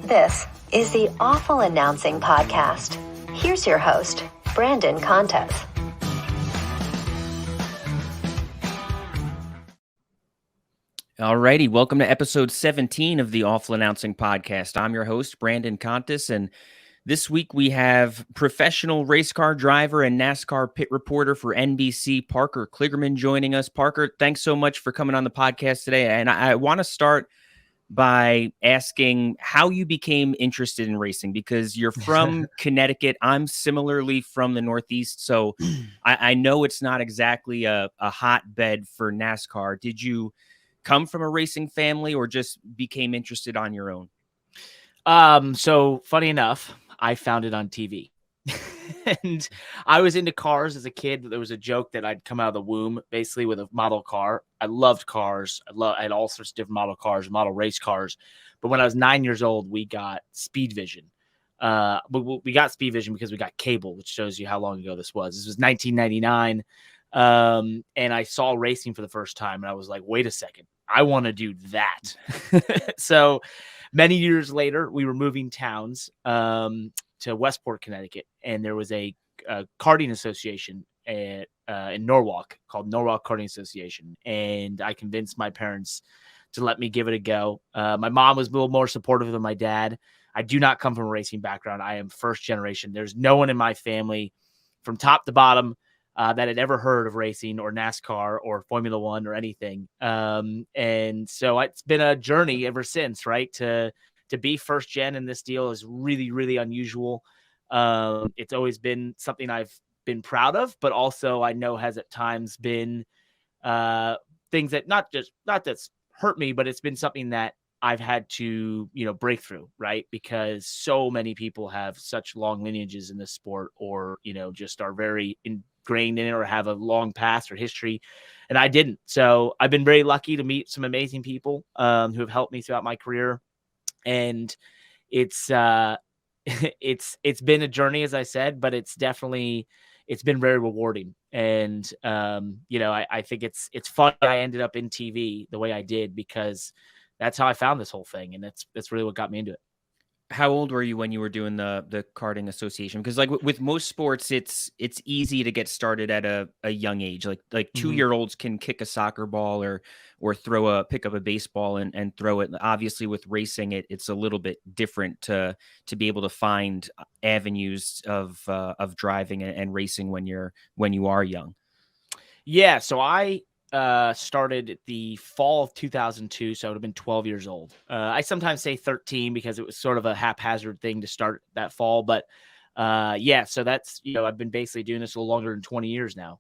This is the Awful Announcing Podcast. Here's your host, Brandon Contes. Alrighty, welcome to episode 17 of the Awful Announcing Podcast. I'm your host, Brandon Contes, and this week we have professional race car driver and NASCAR pit reporter for NBC, Parker Kligerman, joining us. Parker, thanks so much for coming on the podcast today. And I want to start by asking how you became interested in racing, because you're from Connecticut. I'm similarly from the Northeast, so I know it's not exactly a hotbed for NASCAR. Did you come from a racing family or just became interested on your own? So funny enough, I found it on TV. And I was into cars as a kid. There was a joke that I'd come out of the womb basically with a model car. I loved cars. I had all sorts of different model cars, model race cars. But when I was 9 years old, we got Speed Vision. We got Speed Vision because we got cable, which shows you how long ago this was. This was 1999. And I saw racing for the first time, and I was like, wait a second, I want to do that. So many years later, we were moving towns to Westport, Connecticut, and there was a karting association in Norwalk called Norwalk Karting Association, and I convinced my parents to let me give it a go. My mom was a little more supportive than my dad. I do not come from a racing background. I am first generation. There's no one in my family from top to bottom that had ever heard of racing or NASCAR or Formula One or anything. And so it's been a journey ever since, right? To be first gen in this deal is really, really unusual. It's always been something I've been proud of, but also I know has at times been things that not that's hurt me, but it's been something that I've had to, break through, right? Because so many people have such long lineages in this sport, or, just are very ingrained in it or have a long past or history. And I didn't. So I've been very lucky to meet some amazing people who have helped me throughout my career. And it's been a journey, as I said, but it's been very rewarding. And, I think it's fun that I ended up in TV the way I did, because that's how I found this whole thing. And that's really what got me into it. How old were you when you were doing the karting association? Because like with most sports, it's easy to get started at a young age. Like 2-year-olds can kick a soccer ball or pick up a baseball and throw it. Obviously, with racing, it's a little bit different to be able to find avenues of driving and racing when you are young. Yeah, so I started the fall of 2002, so I would have been 12 years old. I sometimes say 13 because it was sort of a haphazard thing to start that fall, but so that's, I've been basically doing this a little longer than 20 years now,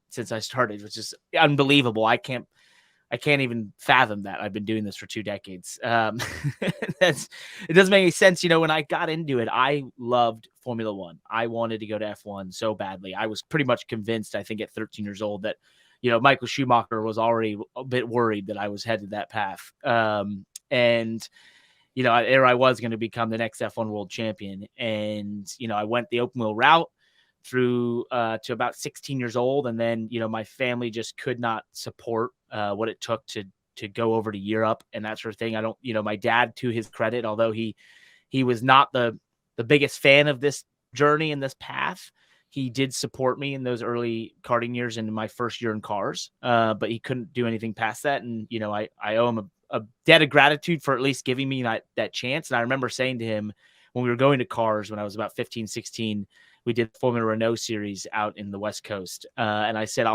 since I started, which is unbelievable. I can't even fathom that I've been doing this for 2 decades. It doesn't make any sense. When I got into it, I loved Formula One. I wanted to go to F1 so badly. I was pretty much convinced, I think at 13 years old, that Michael Schumacher was already a bit worried that I was headed that path. And there I was going to become the next F1 world champion. And, I went the open wheel route through to about 16 years old. And then, my family just could not support what it took to go over to Europe and that sort of thing. I don't, my dad, to his credit, although he was not the biggest fan of this journey and this path, he did support me in those early karting years and in my first year in cars, but he couldn't do anything past that. And, I owe him a debt of gratitude for at least giving me that chance. And I remember saying to him when we were going to cars when I was about 15, 16, we did the Formula Renault series out in the West Coast. And I said,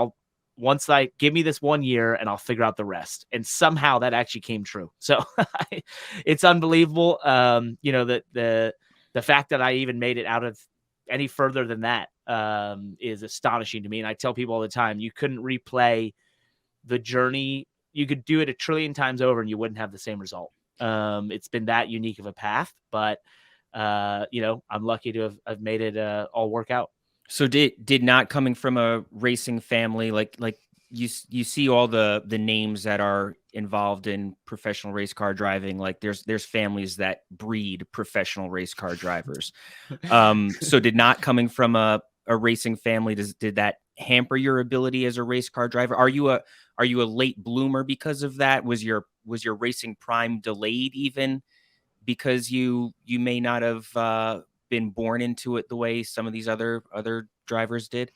give me this 1 year and I'll figure out the rest. And somehow that actually came true. So it's unbelievable. The fact that I even made it out of any further than that is astonishing to me. And I tell people all the time, you couldn't replay the journey. You could do it 1 trillion times over and you wouldn't have the same result. It's been that unique of a path, but I'm lucky to have made it all work out. So did not coming from a racing family, like you see all the names that are involved in professional race car driving, like there's families that breed professional race car drivers. So did not coming from a racing family, did that hamper your ability as a race car driver? Are you a late bloomer because of that? Was your racing prime delayed even because you may not have been born into it the way some of these other drivers did?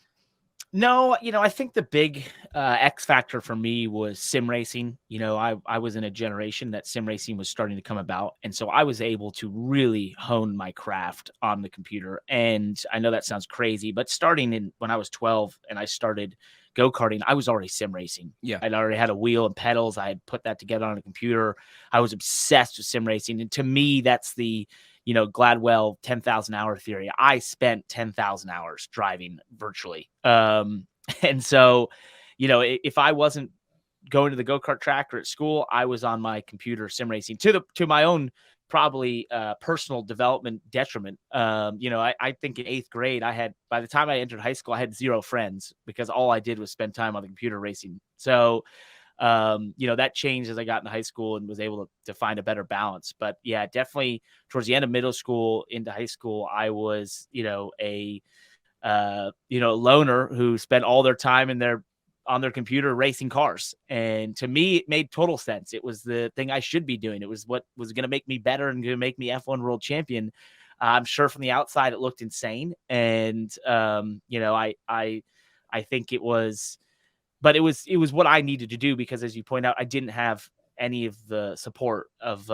No, I think the big X factor for me was sim racing. I was in a generation that sim racing was starting to come about. And so I was able to really hone my craft on the computer. And I know that sounds crazy, but starting when I was 12 and I started go-karting, I was already sim racing. Yeah. I'd already had a wheel and pedals. I had put that together on a computer. I was obsessed with sim racing. And to me, that's the Gladwell 10,000 hour theory. I spent 10,000 hours driving virtually. And so, if I wasn't going to the go-kart track or at school, I was on my computer sim racing to my own probably personal development detriment. I think in 8th grade, by the time I entered high school, I had 0 friends because all I did was spend time on the computer racing. So, that changed as I got into high school and was able to find a better balance. But yeah, definitely towards the end of middle school into high school, I was, a loner who spent all their time on their computer racing cars. And to me, it made total sense. It was the thing I should be doing. It was what was going to make me better and going to make me F1 world champion. I'm sure from the outside, it looked insane. And, I think it was, but it was what I needed to do because, as you point out, I didn't have any of the support of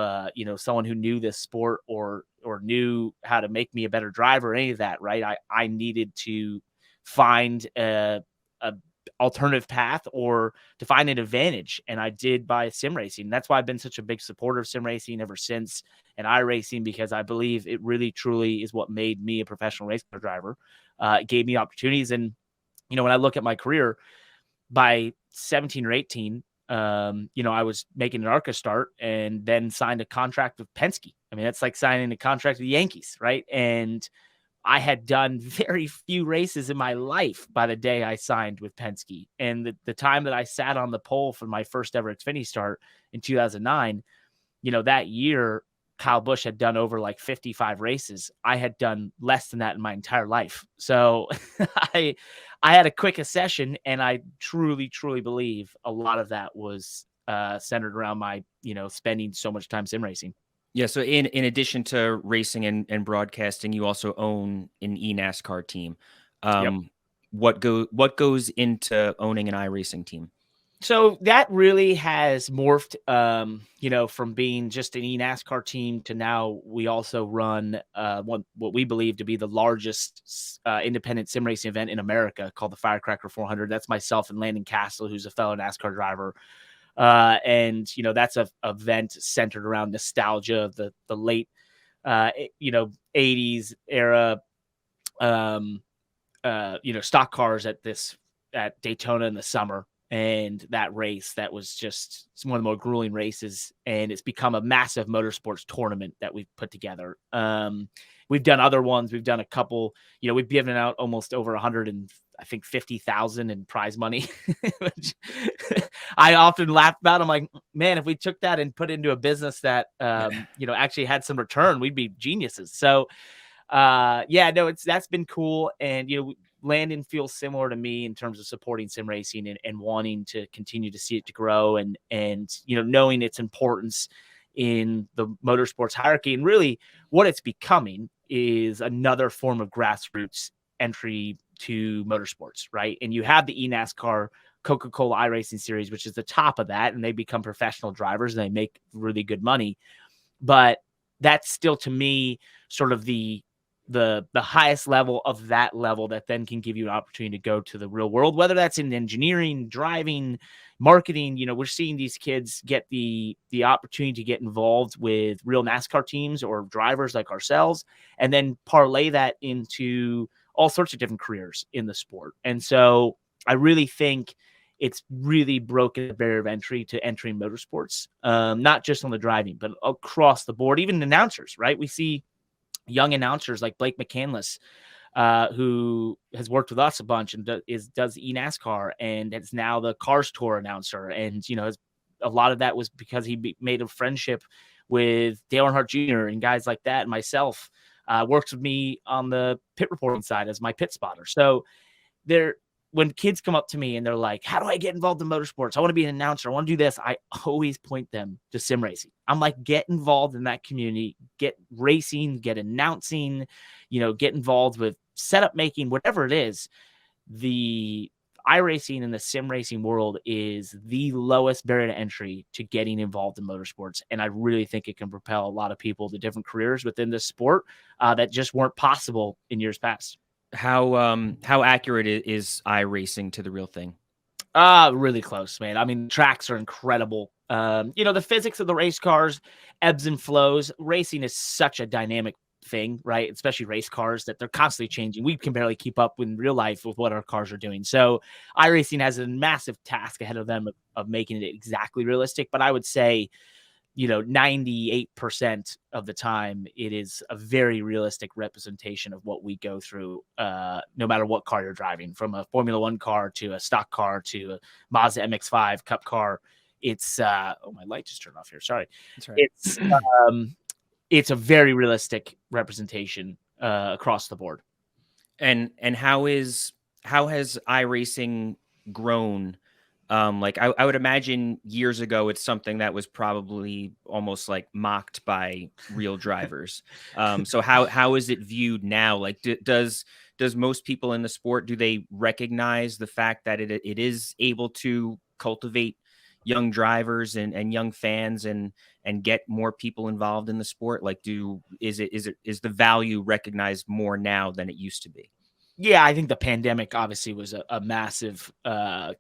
someone who knew this sport or knew how to make me a better driver or any of that. Right. I needed to find a alternative path or to find an advantage. And I did by sim racing. That's why I've been such a big supporter of sim racing ever since, and iRacing, because I believe it really truly is what made me a professional race car driver. It gave me opportunities. And, when I look at my career, by 17 or 18, I was making an ARCA start and then signed a contract with Penske. I mean, that's like signing a contract with the Yankees, right? And I had done very few races in my life by the day I signed with Penske. And the time that I sat on the pole for my first ever Xfinity start in 2009, that year, Kyle Busch had done over like 55 races. I had done less than that in my entire life. So I had a quick accession, and I truly, truly believe a lot of that was centered around my, spending so much time sim racing. Yeah. So in addition to racing and broadcasting, you also own an eNASCAR team. Yep. What goes into owning an iRacing team? So that really has morphed, from being just an eNASCAR team to now we also run what we believe to be the largest independent sim racing event in America called the Firecracker 400. That's myself and Landon Castle, who's a fellow NASCAR driver. And that's a event centered around nostalgia of the late, 80s era, stock cars at Daytona in the summer. And that race, that was just one of the more grueling races. And it's become a massive motorsports tournament that we've put together. We've done other ones. We've done a couple, we've given out almost over 50,000 in prize money, which I often laugh about. I'm like, man, if we took that and put it into a business that, actually had some return, we'd be geniuses. So, that's been cool. And, Landon feels similar to me in terms of supporting sim racing and wanting to continue to see it to grow and knowing its importance in the motorsports hierarchy. And really what it's becoming is another form of grassroots entry to motorsports, right? And you have the eNASCAR Coca-Cola iRacing series, which is the top of that, and they become professional drivers and they make really good money. But that's still, to me, sort of the highest level of that level that then can give you an opportunity to go to the real world, whether that's in engineering, driving, marketing. We're seeing these kids get the opportunity to get involved with real NASCAR teams or drivers like ourselves, and then parlay that into all sorts of different careers in the sport. And so I really think it's really broken the barrier of entry to entering motorsports, not just on the driving, but across the board, even announcers, right? We see young announcers like Blake McCandless, who has worked with us a bunch and does eNASCAR and is now the Cars Tour announcer. And, a lot of that was because he made a friendship with Dale Earnhardt Jr. and guys like that. And myself, works with me on the pit reporting side as my pit spotter. So there when kids come up to me and they're like, how do I get involved in motorsports? I want to be an announcer. I want to do this. I always point them to sim racing. I'm like, get involved in that community, get racing, get announcing, get involved with setup making, whatever it is. The iRacing and the sim racing world is the lowest barrier to entry to getting involved in motorsports. And I really think it can propel a lot of people to different careers within this sport that just weren't possible in years past. How accurate is iRacing to the real thing? Really close, man. I mean, tracks are incredible. The physics of the race cars, ebbs and flows. Racing is such a dynamic thing, right? Especially race cars, that they're constantly changing. We can barely keep up in real life with what our cars are doing. So iRacing has a massive task ahead of them of making it exactly realistic. But I would say, 98% of the time, it is a very realistic representation of what we go through, no matter what car you're driving, from a Formula One car to a stock car to a Mazda MX-5 Cup car. It's my light just turned off here. Sorry. That's right. It's a very realistic representation across the board. And how has iRacing grown? I would imagine years ago, it's something that was probably almost like mocked by real drivers. So how is it viewed now? Like, does most people in the sport, do they recognize the fact that it is able to cultivate young drivers and young fans and get more people involved in the sport? Like, is the value recognized more now than it used to be? Yeah, I think the pandemic obviously was a massive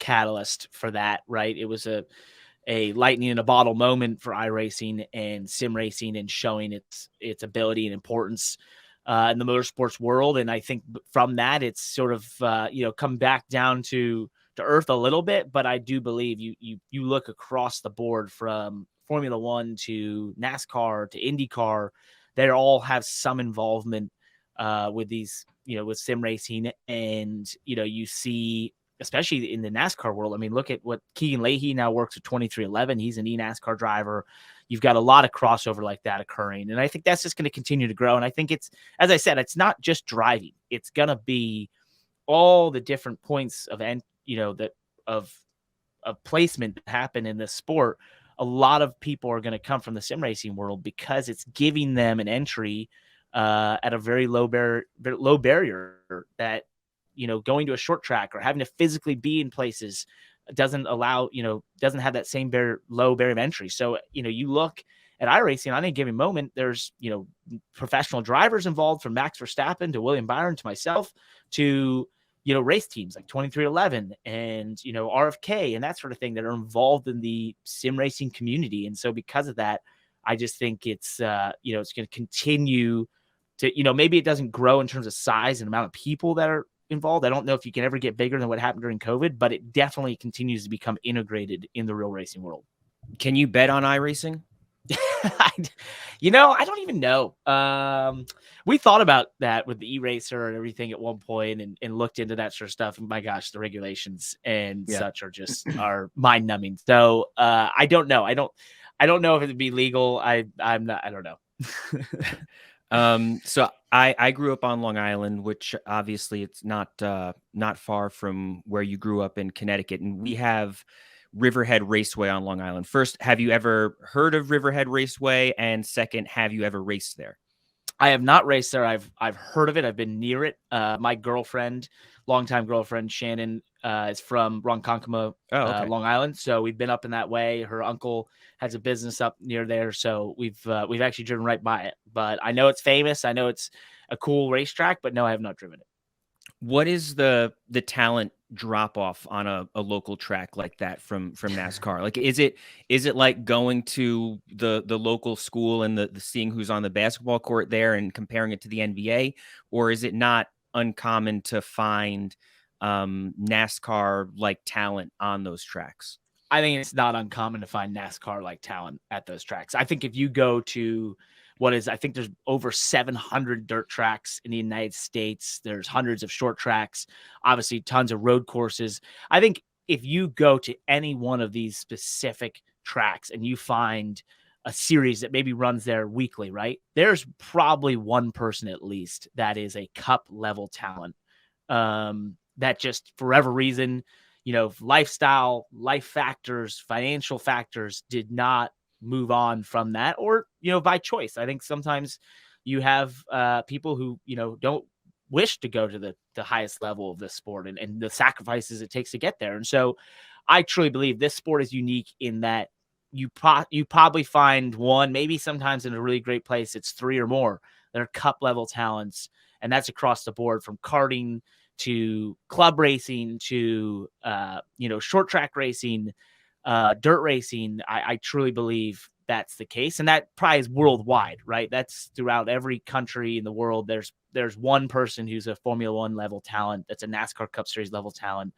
catalyst for that, right? It was a lightning in a bottle moment for iRacing and sim racing, and showing its ability and importance in the motorsports world. And I think from that, it's sort of come back down to earth a little bit. But I do believe you look across the board, from Formula One to NASCAR to IndyCar, they all have some involvement with these, with sim racing. And, you see, especially in the NASCAR world, I mean, look at what Keegan Leahy now works at 2311. He's an eNASCAR driver. You've got a lot of crossover like that occurring. And I think that's just going to continue to grow. And I think it's, as I said, it's not just driving. It's going to be all the different points of placement that happen in this sport. A lot of people are going to come from the sim racing world because it's giving them an entry at a very low barrier that, going to a short track or having to physically be in places doesn't have that same low barrier of entry. So, you look at iRacing on any given moment, there's, professional drivers involved, from Max Verstappen to William Byron to myself to, race teams like 2311 and, RFK and that sort of thing, that are involved in the sim racing community. And so because of that, I just think it's, it's going to continue to, maybe it doesn't grow in terms of size and amount of people that are involved. I don't know if you can ever get bigger than what happened during COVID, but it definitely continues to become integrated in the real racing world. Can you bet on iRacing? I don't even know. We thought about that with the e-racer and everything at one point, and looked into that sort of stuff. And my gosh, the regulations and such are mind numbing. So I don't know. I don't know if it'd be legal. I don't know. So I grew up on Long Island, which obviously it's not far from where you grew up in Connecticut, and we have Riverhead Raceway on Long Island. First, have you ever heard of Riverhead Raceway? And second, have you ever raced there? I have not raced there. I've heard of it. I've been near it. My girlfriend, longtime girlfriend Shannon, is from Ronkonkoma, Long Island. So we've been up in that way. Her uncle has a business up near there, so we've actually driven right by it. But I know it's famous. I know it's a cool racetrack, but no, I have not driven it. What is the talent drop off on a local track like that from NASCAR? Like, is it like going to the local school and the seeing who's on the basketball court there and comparing it to the NBA, or is it not uncommon to find NASCAR like talent on those tracks? I think it's not uncommon to find NASCAR like talent at those tracks. I think if you go to I think there's over 700 dirt tracks in the United States. There's hundreds of short tracks, obviously tons of road courses. I think if you go to any one of these specific tracks and you find a series that maybe runs there weekly, right? There's probably one person at least that is a cup level talent that just for whatever reason, lifestyle, life factors, financial factors did not move on from that, or, by choice. I think sometimes you have people who, don't wish to go to the highest level of this sport and the sacrifices it takes to get there. And so I truly believe this sport is unique in that you probably find one, maybe sometimes in a really great place, it's three or more that are cup level talents. And that's across the board, from karting to club racing to, short track racing, dirt racing. I truly believe that's the case. And that probably is worldwide, right? That's throughout every country in the world. There's one person who's a Formula One level talent, that's a NASCAR Cup Series level talent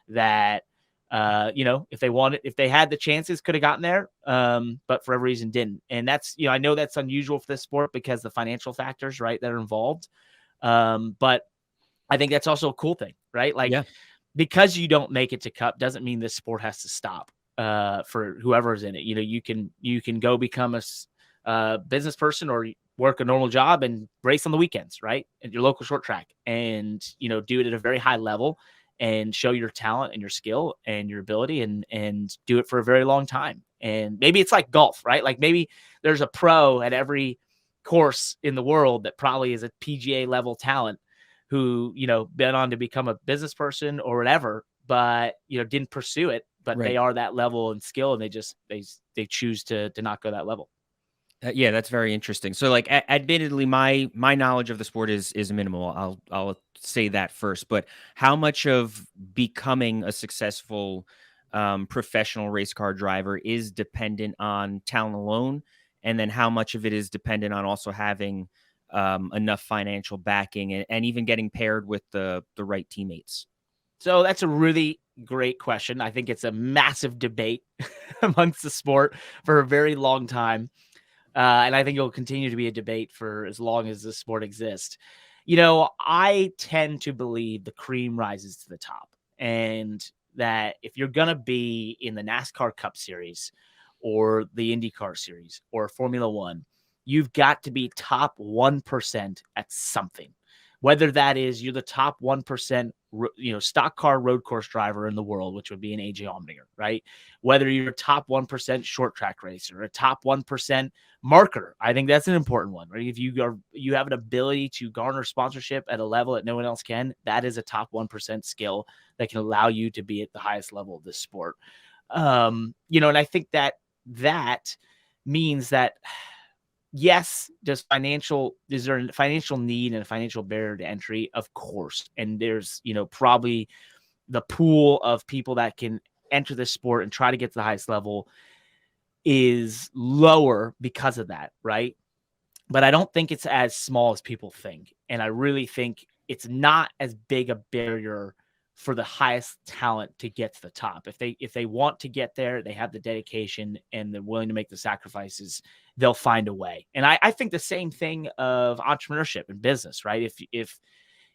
that, if they had the chances, could have gotten there, but for every reason didn't. And that's, I know that's unusual for this sport because the financial factors, right, that are involved. But I think that's also a cool thing, right? Like, Yeah. because you don't make it to Cup doesn't mean this sport has to stop for whoever's in it. You can go become a business person or work a normal job and race on the weekends, right, at your local short track, and do it at a very high level and show your talent and your skill and your ability, and do it for a very long time. And maybe it's like golf, right? Like, maybe there's a pro at every course in the world that probably is a PGA level talent who, been on to become a business person or whatever, but, didn't pursue it, but Right. they are that level and skill, and they choose to not go that level. Yeah, that's very interesting. So, like, admittedly, my knowledge of the sport is minimal. I'll say that first. But how much of becoming a successful professional race car driver is dependent on talent alone, and then how much of it is dependent on also having enough financial backing and even getting paired with the right teammates? So that's a really great question. I think it's a massive debate amongst the sport for a very long time. And I think it'll continue to be a debate for as long as the sport exists. I tend to believe the cream rises to the top, and that if you're going to be in the NASCAR Cup Series or the IndyCar Series or Formula One, you've got to be top 1% at something. Whether that is you're the top 1%, stock car road course driver in the world, which would be an AJ Allmendinger, right? Whether you're a top 1% short track racer, a top 1% marketer. I think that's an important one, right? If you have an ability to garner sponsorship at a level that no one else can, that is a top 1% skill that can allow you to be at the highest level of this sport. And I think that means that, yes, is there a financial need and a financial barrier to entry? Of course. And there's, probably the pool of people that can enter this sport and try to get to the highest level is lower because of that, right? But I don't think it's as small as people think. And I really think it's not as big a barrier for the highest talent to get to the top. If they want to get there, they have the dedication and they're willing to make the sacrifices, they'll find a way. And I think the same thing of entrepreneurship and business, right?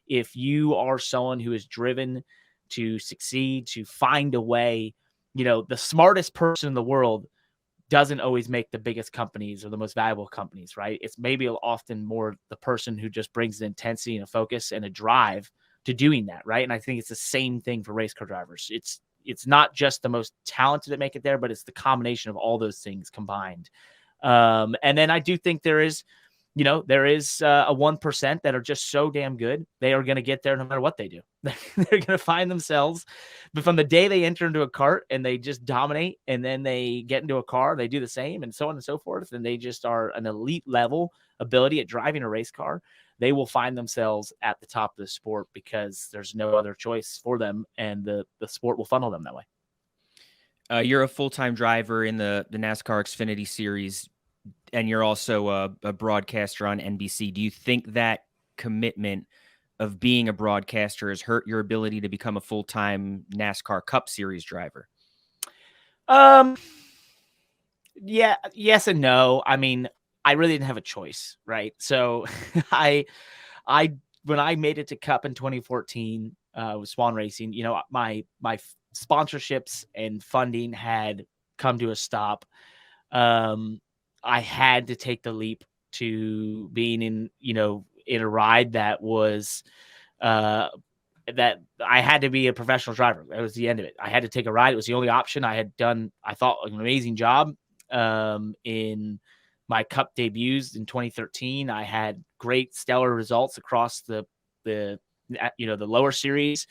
If you are someone who is driven to succeed, to find a way, the smartest person in the world doesn't always make the biggest companies or the most valuable companies, right? It's maybe often more the person who just brings the intensity and a focus and a drive to doing that, right? And I think it's the same thing for race car drivers. It's not just the most talented that make it there, but it's the combination of all those things combined. And then I do think there is a 1% that are just so damn good. They are going to get there no matter what they do. They're going to find themselves, but from the day they enter into a cart and they just dominate, and then they get into a car, they do the same, and so on and so forth. And they just are an elite level ability at driving a race car. They will find themselves at the top of the sport because there's no other choice for them, and the sport will funnel them that way. You're a full-time driver in the NASCAR Xfinity Series, and you're also a broadcaster on NBC. Do you think that commitment of being a broadcaster has hurt your ability to become a full-time NASCAR Cup Series driver? Yeah, yes and no. I mean, I really didn't have a choice, right? So I when I made it to Cup in 2014 with Swan Racing, my sponsorships and funding had come to a stop. I had to take the leap to being in a ride that was that I had to be a professional driver. That was the end of it. I had to take a ride. It was the only option. I had done, I thought, an amazing job in my Cup debuts in 2013. I had great stellar results across the lower series.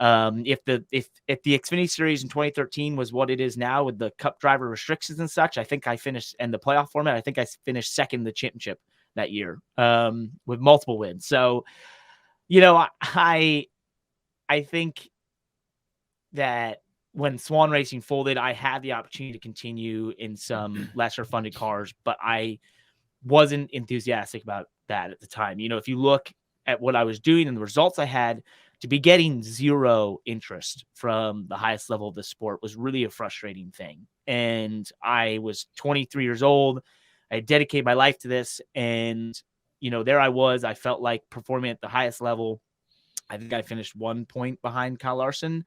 If the Xfinity Series in 2013 was what it is now with the Cup driver restrictions and such, I think I finished, and the playoff format, I think I finished second in the championship that year with multiple wins. So, I think that when Swan Racing folded, I had the opportunity to continue in some lesser funded cars, but I wasn't enthusiastic about that at the time. If you look at what I was doing and the results I had, to be getting zero interest from the highest level of the sport was really a frustrating thing. And I was 23 years old. I dedicated my life to this. And, there I was. I felt like performing at the highest level. I think I finished 1 point behind Kyle Larson.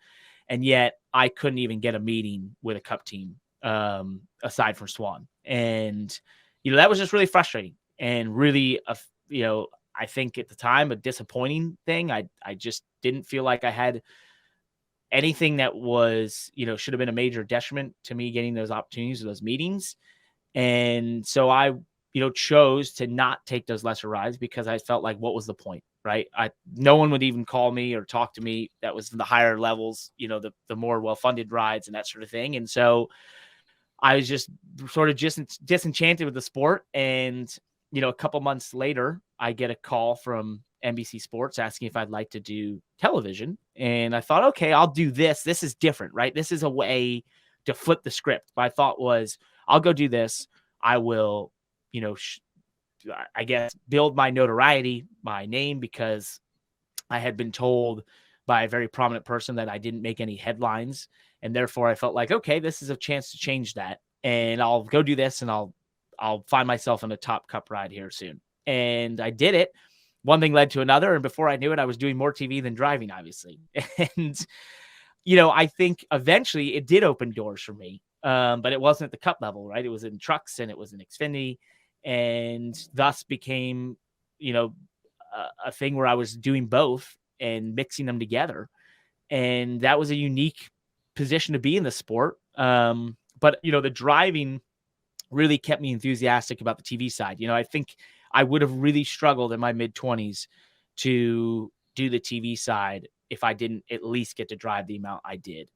And yet I couldn't even get a meeting with a Cup team aside from Swan. And, that was just really frustrating and really, I think at the time, a disappointing thing. I just didn't feel like I had anything that was, should have been a major detriment to me getting those opportunities or those meetings. And so I, chose to not take those lesser rides because I felt like, what was the point, right? No one would even call me or talk to me that was the higher levels, the more well-funded rides and that sort of thing. And so I was just sort of disenchanted with the sport. And, a couple months later, I get a call from NBC Sports asking if I'd like to do television. And I thought, okay, I'll do this. This is different, right? This is a way to flip the script. My thought was, I'll go do this. I will, I guess, build my notoriety, my name, because I had been told by a very prominent person that I didn't make any headlines. And therefore I felt like, okay, this is a chance to change that. And I'll go do this and I'll find myself in a top Cup ride here soon. And I did it. One thing led to another. And before I knew it, I was doing more TV than driving, obviously. And, I think eventually it did open doors for me. But it wasn't at the Cup level, right? It was in trucks and it was in Xfinity, and thus became, a thing where I was doing both and mixing them together. And that was a unique position to be in the sport. But, the driving really kept me enthusiastic about the TV side. I think I would have really struggled in my mid-20s to do the TV side if I didn't at least get to drive the amount I did.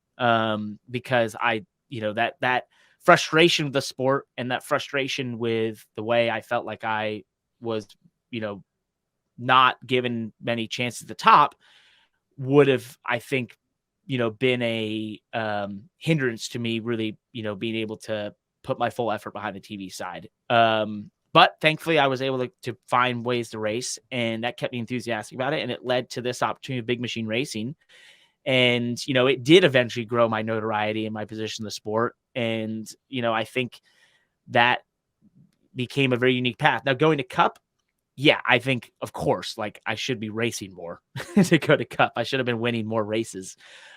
Because I, that frustration with the sport and that frustration with the way I felt like I was, not given many chances at the top would have, I think, been a hindrance to me really, being able to put my full effort behind the TV side. But thankfully I was able to find ways to race, and that kept me enthusiastic about it. And it led to this opportunity of Big Machine Racing. And, it did eventually grow my notoriety and my position in the sport. And, I think that became a very unique path. Now going to Cup, yeah, I think, of course, like I should be racing more to go to Cup. I should have been winning more races.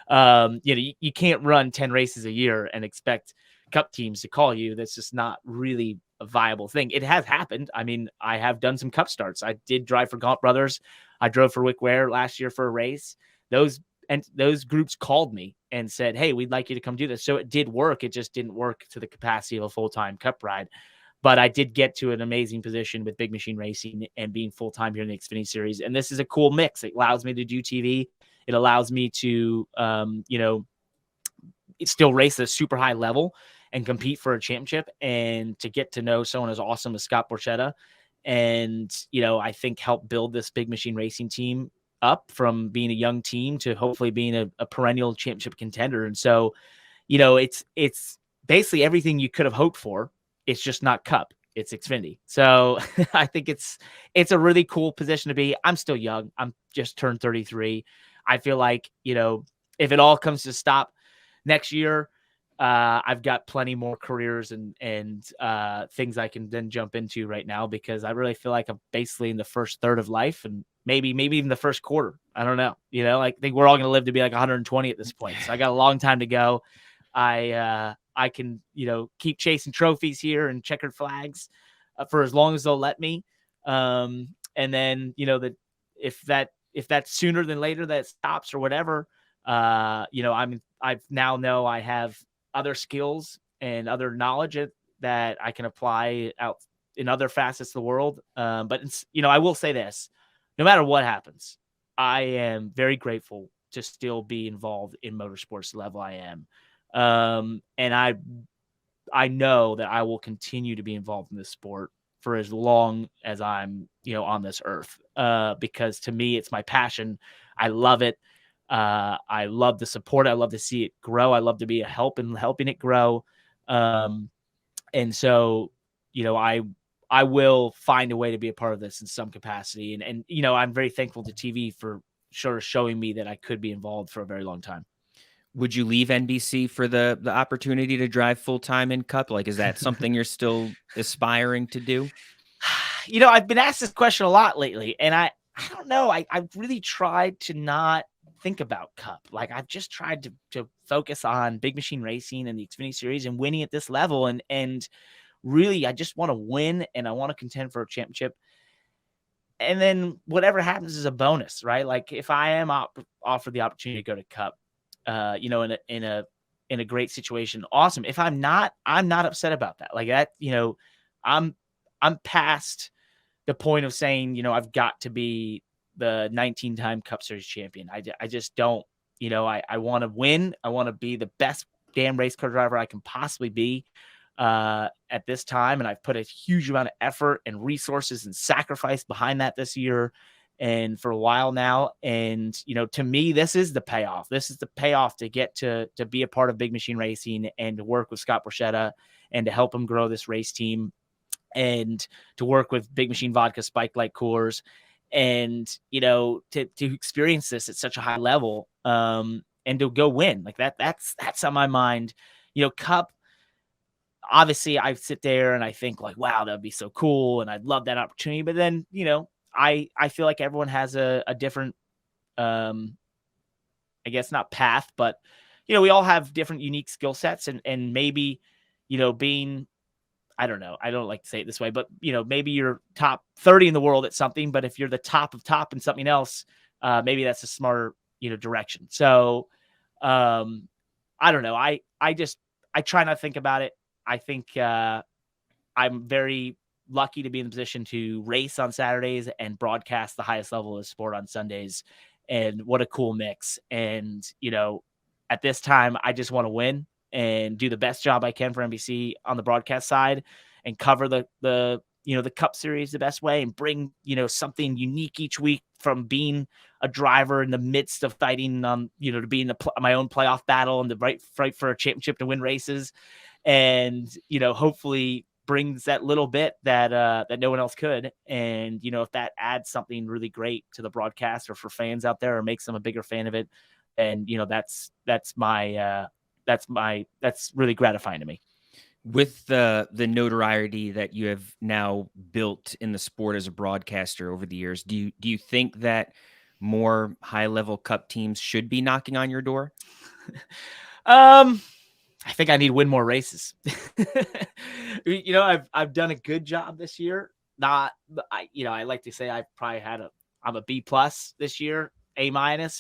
You can't run 10 races a year and expect Cup teams to call you. That's just not really a viable thing. It has happened. I mean, I have done some Cup starts. I did drive for Gaunt Brothers. I drove for Wick Ware last year for a race. Those groups called me and said, hey, we'd like you to come do this. So it did work. It just didn't work to the capacity of a full-time Cup ride. But I did get to an amazing position with Big Machine Racing and being full-time here in the Xfinity Series. And this is a cool mix. It allows me to do TV. It allows me to, still race at a super high level and compete for a championship, and to get to know someone as awesome as Scott Borchetta. And, I think help build this Big Machine Racing team up from being a young team to hopefully being a perennial championship contender. And so, it's basically everything you could have hoped for. It's just not Cup, it's Xfinity. So I think it's a really cool position to be. I'm still young. I'm just turned 33. I feel like, if it all comes to stop next year, I've got plenty more careers and things I can then jump into right now, because I really feel like I'm basically in the first third of life, and maybe even the first quarter. I don't know. I think we're all going to live to be like 120 at this point. So I got a long time to go. I can, keep chasing trophies here and checkered flags for as long as they'll let me. And then, if if that's sooner than later that it stops or whatever, I now know I have other skills and other knowledge that I can apply out in other facets of the world. But it's, I will say this, no matter what happens, I am very grateful to still be involved in motorsports the level I am. And I know that I will continue to be involved in this sport for as long as I'm, on this earth, because to me, it's my passion. I love it. I love the support. I love to see it grow. I love to be a help in helping it grow. And so, I will find a way to be a part of this in some capacity. And I'm very thankful to TV for sort of showing me that I could be involved for a very long time. Would you leave NBC for the opportunity to drive full-time in Cup? Like, is that something you're still aspiring to do? I've been asked this question a lot lately, and I don't know. I've really tried to not think about Cup. Like, I've just tried to focus on big machine racing and the Xfinity Series and winning at this level. And really, I just want to win, and I want to contend for a championship. And then whatever happens is a bonus, right? Like, if I am offered the opportunity to go to Cup, in a great situation, awesome. If I'm not upset about that. Like that, I'm past the point of saying, I've got to be the 19-time Cup Series champion. I just don't, I want to win. I want to be the best damn race car driver I can possibly be at this time. And I've put a huge amount of effort and resources and sacrifice behind that this year and for a while now. And, to me, this is the payoff. This is the payoff to get to be a part of big machine racing and to work with Scott Borchetta and to help him grow this race team and to work with Big Machine Vodka, Spike Light Coors, and, to experience this at such a high level and to go win like that. That's on my mind. Cup, obviously I sit there and I think like, wow, that'd be so cool. And I'd love that opportunity. But then, I feel like everyone has a different, I guess not path, but, we all have different unique skill sets and maybe, being, I don't know, I don't like to say it this way, but, maybe you're top 30 in the world at something, but if you're the top of top in something else, maybe that's a smarter, direction. So, I don't know. I try not to think about it. I think, I'm very lucky to be in the position to race on Saturdays and broadcast the highest level of sport on Sundays. And what a cool mix. And, at this time, I just want to win and do the best job I can for NBC on the broadcast side and cover the Cup Series the best way and bring, something unique each week from being a driver in the midst of fighting, to be in my own playoff battle and the fight for a championship to win races. And, hopefully brings that little bit that no one else could. And, if that adds something really great to the broadcast or for fans out there or makes them a bigger fan of it. And, that's really gratifying to me. With the notoriety that you have now built in the sport as a broadcaster over the years, do you think that more high-level Cup teams should be knocking on your door? I think I need to win more races. I've done a good job this year. I like to say I've probably I'm a B+ this year, A-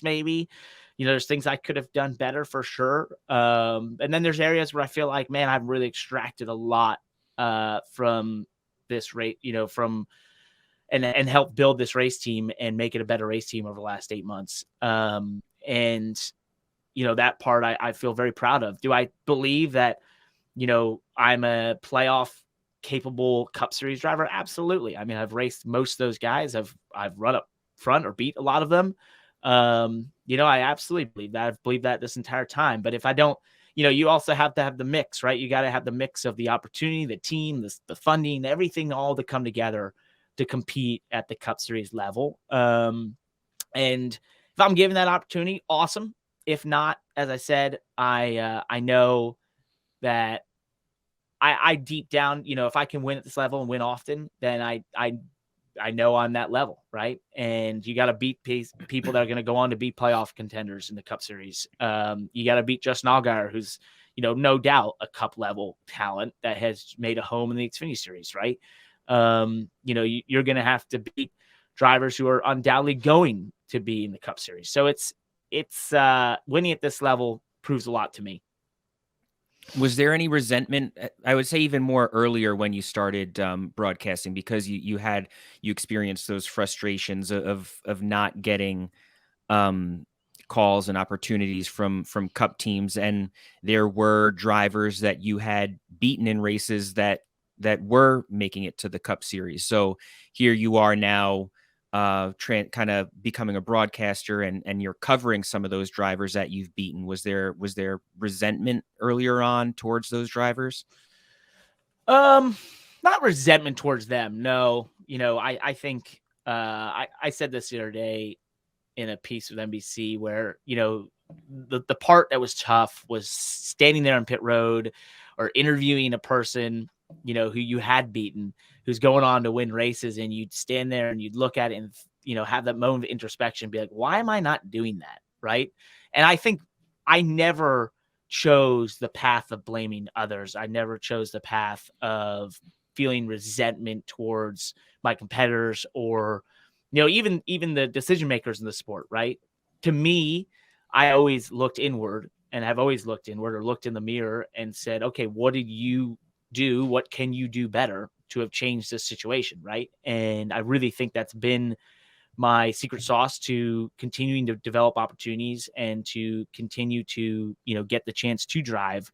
maybe. There's things I could have done better for sure. And then there's areas where I feel like, man, I've really extracted a lot from this rate, and help build this race team and make it a better race team over the last 8 months. That part I feel very proud of. Do I believe that, I'm a playoff capable Cup Series driver? Absolutely. I mean, I've raced most of those guys. I've run up front or beat a lot of them. I absolutely believe that. I've believed that this entire time. But if I don't, you also have to have the mix, right? You got to have the mix of the opportunity, the team, the funding, everything all to come together to compete at the Cup Series level. And if I'm given that opportunity, awesome. If not, as I said, I know that I deep down, if I can win at this level and win often, then I know I'm that level, right? And you got to beat people that are going to go on to be playoff contenders in the Cup Series. You got to beat Justin Allgaier, who's, no doubt a Cup level talent that has made a home in the Xfinity Series, right? You're going to have to beat drivers who are undoubtedly going to be in the Cup Series. So it's winning at this level proves a lot to me. Was there any resentment? I would say even more earlier when you started broadcasting, because you experienced those frustrations of not getting calls and opportunities from Cup teams, and there were drivers that you had beaten in races that were making it to the Cup Series. So here you are now, kind of becoming a broadcaster, and you're covering some of those drivers that you've beaten. Was there resentment earlier on towards those drivers? Not resentment towards them. No, I think I said this the other day in a piece with NBC where, the part that was tough was standing there on pit road or interviewing a person, who you had beaten, who's going on to win races, and you'd stand there and you'd look at it and, have that moment of introspection, be like, why am I not doing that? Right. And I think I never chose the path of blaming others. I never chose the path of feeling resentment towards my competitors or, even the decision makers in the sport, right? To me, I always looked inward and have always looked inward, or looked in the mirror and said, okay, what did you do? What can you do better to have changed this situation, right? And I really think that's been my secret sauce to continuing to develop opportunities and to continue to, get the chance to drive.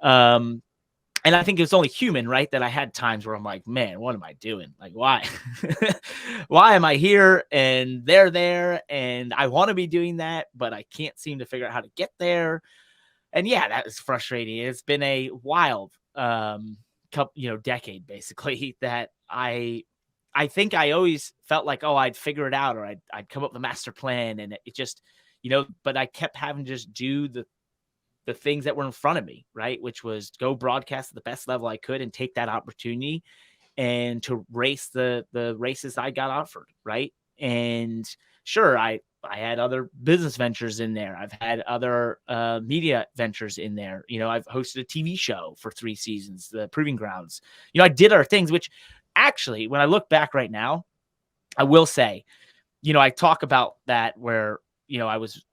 And I think it's only human, right? That I had times where I'm like, man, what am I doing? Like, why? Why am I here? And they're there, and I want to be doing that, but I can't seem to figure out how to get there. And yeah, that is frustrating. It's been a wild decade, basically, that I think I always felt like, oh, I'd figure it out, or I'd come up with a master plan, and it just, but I kept having to just do the things that were in front of me, right? Which was go broadcast at the best level I could and take that opportunity and to race the races I got offered, right? And sure, I had other business ventures in there. I've had other media ventures in there. I've hosted a TV show for 3 seasons, the Proving Grounds. I did other things, which actually, when I look back right now, I will say, I talk about that where, I was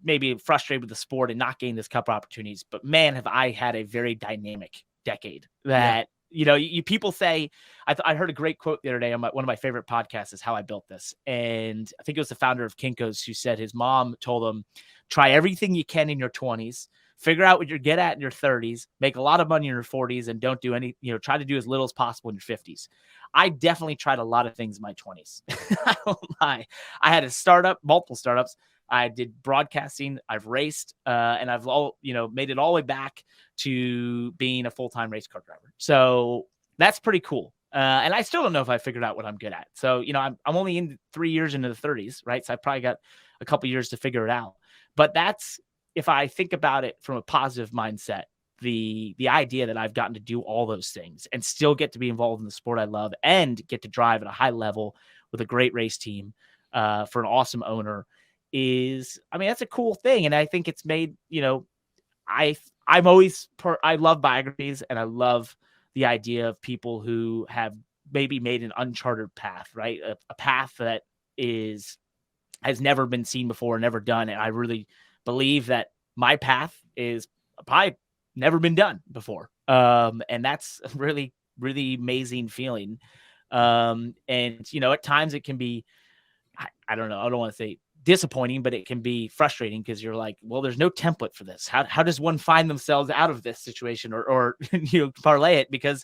maybe frustrated with the sport and not getting this Cup opportunities, but man, have I had a very dynamic decade that, you people say, I heard a great quote the other day on one of my favorite podcasts is How I Built This. And I think it was the founder of Kinko's who said his mom told him, try everything you can in your 20s, figure out what you're good at in your 30s, make a lot of money in your 40s, and don't do any, try to do as little as possible in your 50s. I definitely tried a lot of things in my 20s. I don't lie. I had a startup, multiple startups. I did broadcasting, I've raced, and I've made it all the way back to being a full-time race car driver. So that's pretty cool. And I still don't know if I figured out what I'm good at. So, I'm only in 3 years into the 30s, right? So I probably got a couple years to figure it out. But that's, if I think about it from a positive mindset, the idea that I've gotten to do all those things and still get to be involved in the sport I love and get to drive at a high level with a great race team for an awesome owner that's a cool thing. And I think it's made, I love biographies, and I love the idea of people who have maybe made an uncharted path, right? A path that has never been seen before, never done. And I really believe that my path is probably never been done before. And that's a really, really amazing feeling. And, at times it can be, I don't know, I don't want to say disappointing, but it can be frustrating because you're like, well, there's no template for this. How does one find themselves out of this situation or parlay it, because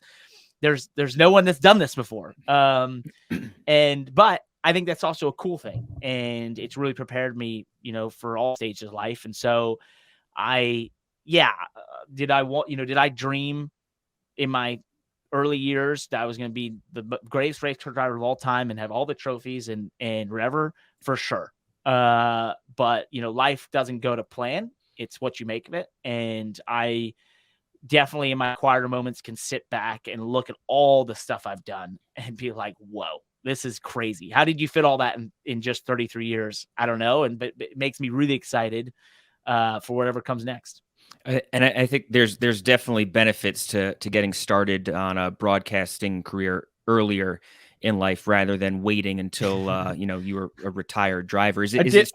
there's no one that's done this before. But I think that's also a cool thing, and it's really prepared me, for all stages of life. And so did I dream in my early years that I was going to be the greatest race car driver of all time and have all the trophies and whatever? For sure. But life doesn't go to plan. It's what you make of it. And I definitely in my quieter moments can sit back and look at all the stuff I've done and be like, whoa, this is crazy. How did you fit all that in just 33 years? I don't know. But it makes me really excited for whatever comes next. And I think there's definitely benefits to getting started on a broadcasting career earlier in life rather than waiting until you were a retired driver. Is I it? Is did. it?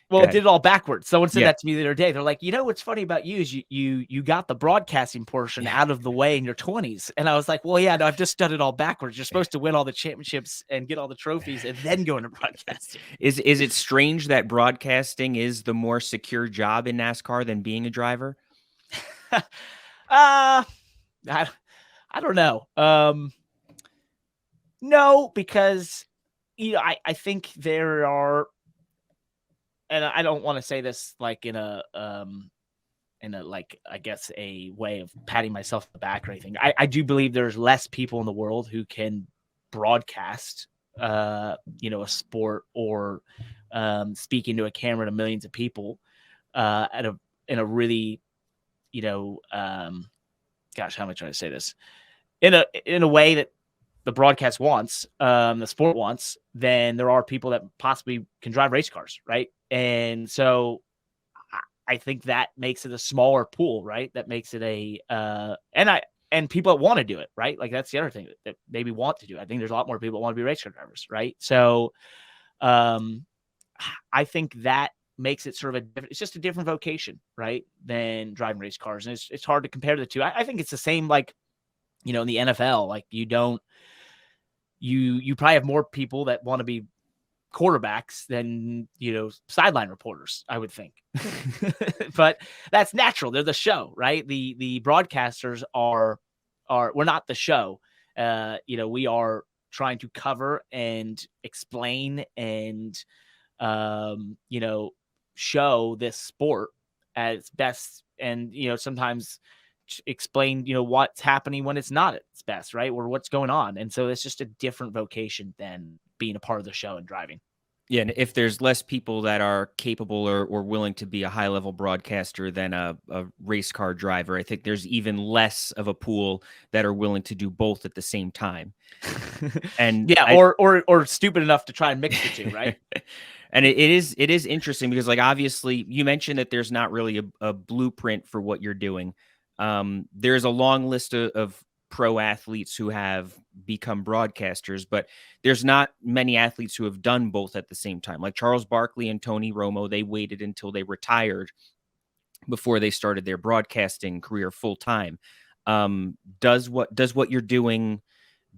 Well, Go it ahead. did it all backwards. Someone said Yeah. that to me the other day. They're like, what's funny about you is you got the broadcasting portion out of the way in your 20s. And I was like, well, yeah, no, I've just done it all backwards. You're supposed to win all the championships and get all the trophies and then go into broadcasting. Is it strange that broadcasting is the more secure job in NASCAR than being a driver? I don't know. No, because I think there are, and I don't want to say this like in a like, I guess, a way of patting myself on the back or anything. I do believe there's less people in the world who can broadcast a sport or speaking to a camera to millions of people in a really, gosh, how am I trying to say this? In a way that the broadcast wants, the sport wants, then there are people that possibly can drive race cars, right? And so I think that makes it a smaller pool, right? That makes it and people that want to do it, right? Like that's the other thing that maybe want to do. I think there's a lot more people that want to be race car drivers, right? So, I think that makes it sort of it's just a different vocation, right? Than driving race cars, and it's hard to compare the two. I think it's the same, like in the NFL, like you probably have more people that want to be quarterbacks than sideline reporters, I would think. But that's natural. They're the show, right? The broadcasters are we're not the show. We are trying to cover and explain and show this sport at its best, and sometimes explain what's happening when it's not at its best, right? Or what's going on. And so it's just a different vocation than being a part of the show and driving. Yeah, and if there's less people that are capable or willing to be a high-level broadcaster than a race car driver, I think there's even less of a pool that are willing to do both at the same time. And yeah, or stupid enough to try and mix the two, right? And it is interesting because, like, obviously you mentioned that there's not really a blueprint for what you're doing. There's a long list of pro athletes who have become broadcasters, but there's not many athletes who have done both at the same time. Like Charles Barkley and Tony Romo, they waited until they retired before they started their broadcasting career full time. Does what you're doing,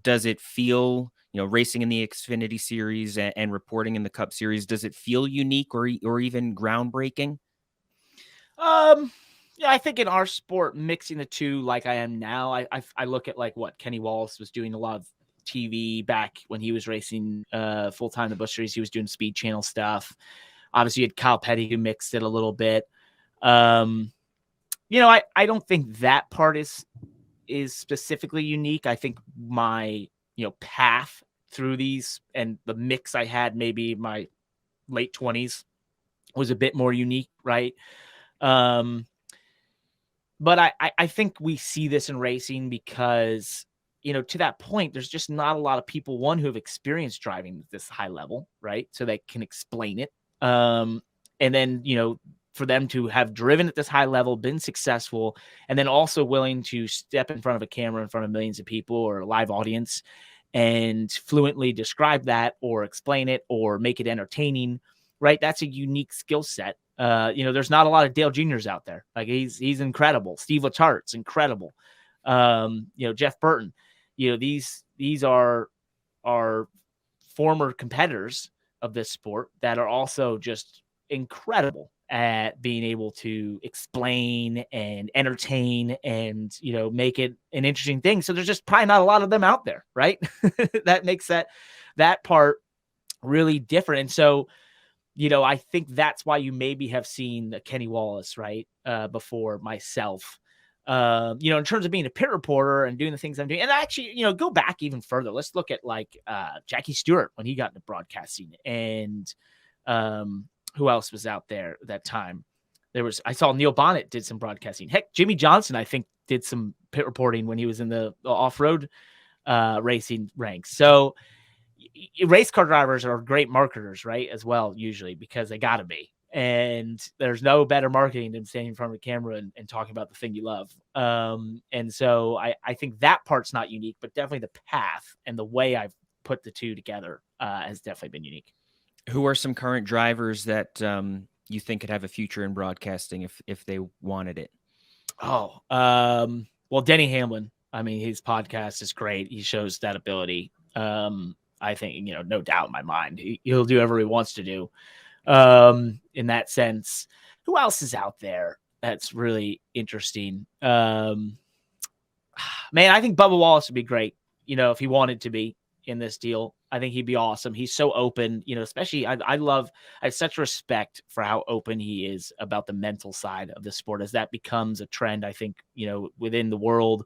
does it feel, racing in the Xfinity Series and reporting in the Cup Series, does it feel unique or even groundbreaking? Yeah, I think in our sport, mixing the two like I am now, I look at like what Kenny Wallace was doing a lot of TV back when he was racing full time the Busch Series. He was doing Speed Channel stuff. Obviously, you had Kyle Petty who mixed it a little bit. I don't think that part is specifically unique. I think my path through these and the mix I had maybe my late 20s was a bit more unique, right? But I think we see this in racing because, to that point, there's just not a lot of people, one, who have experienced driving at this high level, right? So they can explain it. And then, for them to have driven at this high level, been successful, and then also willing to step in front of a camera in front of millions of people or a live audience and fluently describe that or explain it or make it entertaining, right? That's a unique skill set. There's not a lot of Dale Juniors out there. Like he's incredible. Steve Letart's incredible. Jeff Burton, these are former competitors of this sport that are also just incredible at being able to explain and entertain and, make it an interesting thing. So there's just probably not a lot of them out there, right? That makes that part really different. And so, I think that's why you maybe have seen Kenny Wallace, right, before myself. In terms of being a pit reporter and doing the things I'm doing, and actually, go back even further. Let's look at like Jackie Stewart when he got into broadcasting, and who else was out there at that time? I saw Neil Bonnet did some broadcasting. Heck, Jimmy Johnson, I think, did some pit reporting when he was in the off-road racing ranks. So race car drivers are great marketers, right? As well, usually, because they gotta be. And there's no better marketing than standing in front of a camera and talking about the thing you love. And so I think that part's not unique, but definitely the path and the way I've put the two together has definitely been unique. Who are some current drivers that you think could have a future in broadcasting if they wanted it? Well, Denny Hamlin. I mean, his podcast is great. He shows that ability. I think, no doubt in my mind, he'll do whatever he wants to do. In that sense, who else is out there that's really interesting? Man, I think Bubba Wallace would be great. If he wanted to be in this deal, I think he'd be awesome. He's so open, especially I have such respect for how open he is about the mental side of the sport as that becomes a trend. I think, within the world,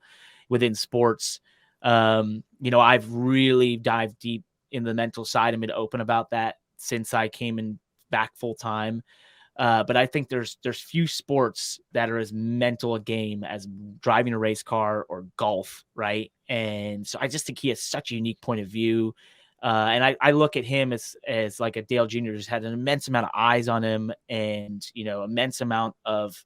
within sports, I've really dived deep in the mental side and been open about that since I came in back full time. But I think there's few sports that are as mental a game as driving a race car or golf, right? And so I just think he has such a unique point of view. And I look at him as like a Dale Jr. who's had an immense amount of eyes on him and, immense amount of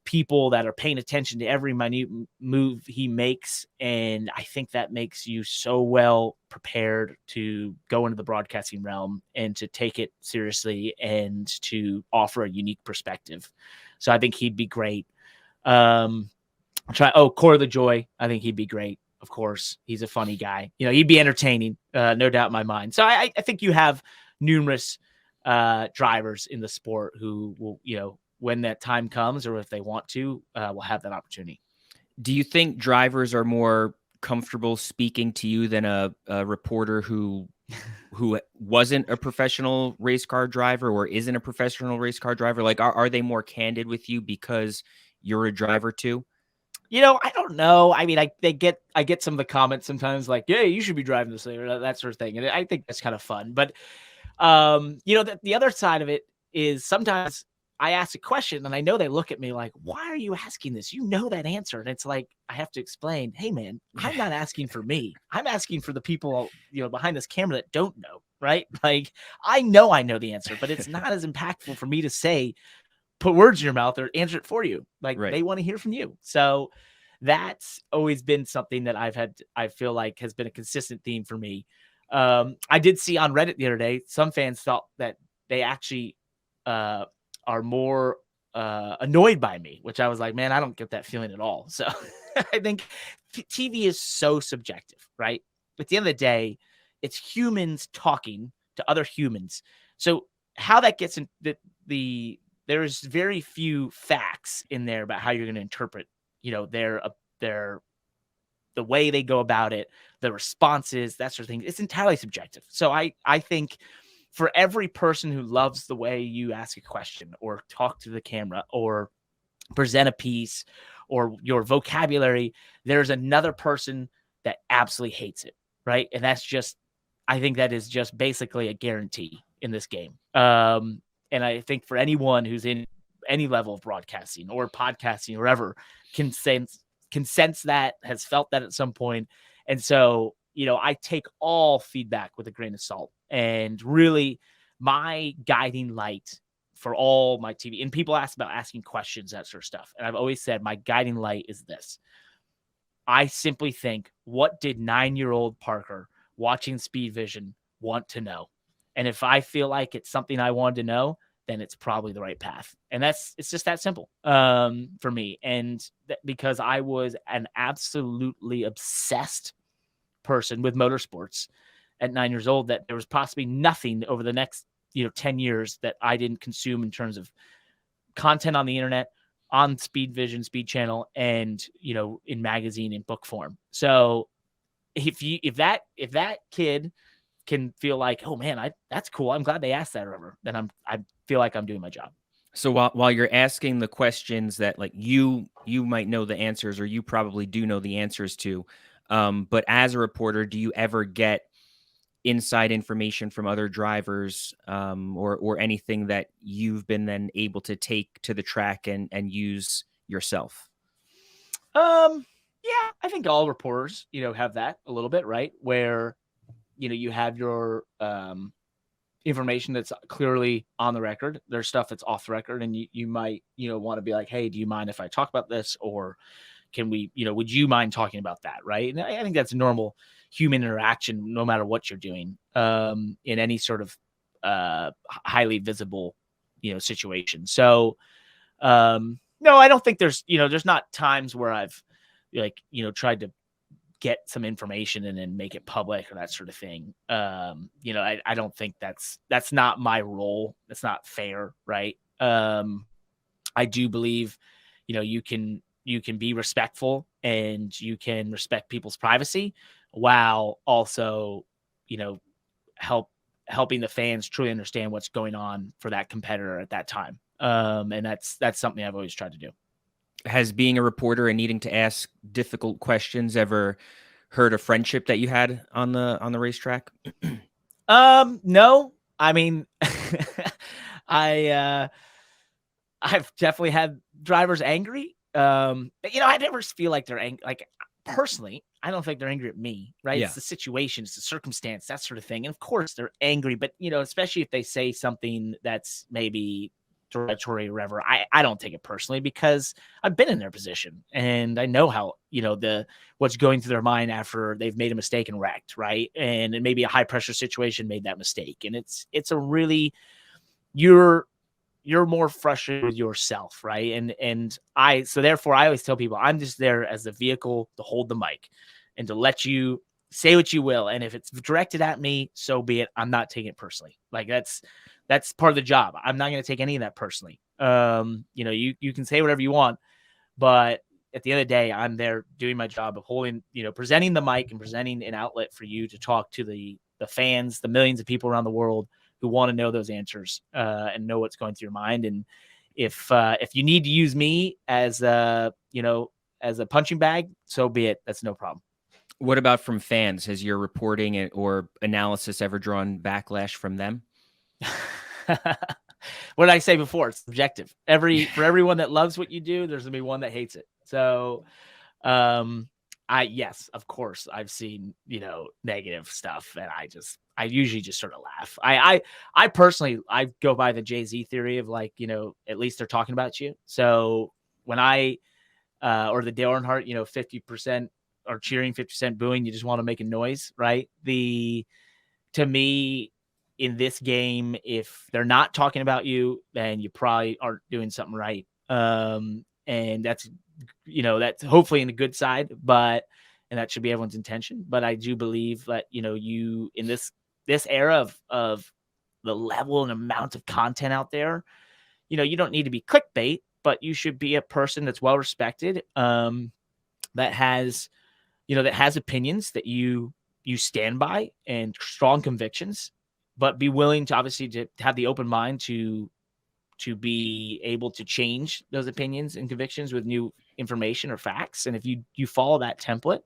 people that are paying attention to every minute move he makes. And I think that makes you so well prepared to go into the broadcasting realm and to take it seriously and to offer a unique perspective. So I think he'd be great. Corey LaJoy. I think he'd be great. Of course, he's a funny guy. He'd be entertaining, no doubt in my mind. So I think you have numerous drivers in the sport who will, when that time comes or if they want to, will have that opportunity. Do you think drivers are more comfortable speaking to you than a reporter who wasn't a professional race car driver or isn't a professional race car driver? Like, are they more candid with you because you're a driver too? I don't know. I mean, I get some of the comments sometimes like, yeah, you should be driving this thing or that sort of thing. And I think that's kind of fun. But, the other side of it is sometimes I ask a question and I know they look at me like, why are you asking this? You know that answer. And it's like, I have to explain, hey man, I'm not asking for me. I'm asking for the people, behind this camera that don't know, right? Like, I know the answer, but it's not as impactful for me to say, put words in your mouth or answer it for you. Like, right. They want to hear from you. So that's always been something that I feel like has been a consistent theme for me. I did see on Reddit the other day, some fans thought that they actually, are more annoyed by me, which I was like, man, I don't get that feeling at all. So I think TV is so subjective, right? At the end of the day, it's humans talking to other humans. So how that gets in there's very few facts in there about how you're going to interpret, the way they go about it, the responses, that sort of thing. It's entirely subjective. So I think for every person who loves the way you ask a question or talk to the camera or present a piece or your vocabulary, there's another person that absolutely hates it, right? And I think that is just basically a guarantee in this game. And I think for anyone who's in any level of broadcasting or podcasting or whatever can sense that, has felt that at some point. And so, I take all feedback with a grain of salt. And really, my guiding light for all my TV, and people ask about asking questions, that sort of stuff. And I've always said my guiding light is this. I simply think, what did 9-year-old Parker watching Speed Vision want to know? And if I feel like it's something I wanted to know, then it's probably the right path. And it's just that simple for me. And because I was an absolutely obsessed person with motorsports at 9 years old, that there was possibly nothing over the next 10 years that I didn't consume in terms of content on the internet, on Speed Vision, Speed Channel, and in magazine and book form. So if that kid can feel like, oh man, that's cool, I'm glad they asked that, or whatever, then I feel like I'm doing my job. So while you're asking the questions that like you might know the answers, or you probably do know the answers to, but as a reporter, do you ever get inside information from other drivers, or anything that you've been then able to take to the track and use yourself? Yeah, I think all reporters, have that a little bit, right? Where, you have your information that's clearly on the record. There's stuff that's off the record, and you might, want to be like, hey, do you mind if I talk about this? Or can we, would you mind talking about that? Right. And I think that's normal human interaction, no matter what you're doing, in any sort of highly visible, situation. So, no, I don't think there's not times where I've tried to get some information and then make it public or that sort of thing. I don't think that's not my role. That's not fair. Right. I do believe, you can be respectful and you can respect people's privacy while also, helping the fans truly understand what's going on for that competitor at that time. And that's something I've always tried to do. Has being a reporter and needing to ask difficult questions ever hurt a friendship that you had on the racetrack? No. I mean, I've definitely had drivers angry. But I never feel like they're angry. Like, personally, I don't think they're angry at me, right? Yeah. It's the situation, it's the circumstance, that sort of thing. And of course they're angry, but especially if they say something that's maybe derogatory or whatever, I don't take it personally because I've been in their position and I know how, what's going through their mind after they've made a mistake and wrecked, right? And it may be a high pressure situation made that mistake. And it's a really, you're more frustrated with yourself, right? So therefore I always tell people I'm just there as the vehicle to hold the mic and to let you say what you will. And if it's directed at me, so be it. I'm not taking it personally. Like that's part of the job. I'm not going to take any of that personally. You can say whatever you want, but at the end of the day, I'm there doing my job of holding, presenting the mic and presenting an outlet for you to talk to the fans, the millions of people around the world who want to know those answers and know what's going through your mind. And if you need to use me as a punching bag, so be it. That's no problem. What about from fans? Has your reporting or analysis ever drawn backlash from them? What did I say before? It's subjective. For everyone that loves what you do, there's gonna be one that hates it. So, yes, of course, I've seen negative stuff, and I usually just sort of laugh. I personally go by the Jay-Z theory of at least they're talking about you. So when or the Dale Earnhardt, 50% are cheering, 50% booing, you just want to make a noise, right? To me, in this game, if they're not talking about you, then you probably aren't doing something right. And that's hopefully in the good side, and that should be everyone's intention. But I do believe that, you in this era of the level and amount of content out there, you don't need to be clickbait, but you should be a person that's well respected, that has opinions that you stand by and strong convictions, but be willing to obviously to have the open mind to be able to change those opinions and convictions with new information or facts. And if you follow that template,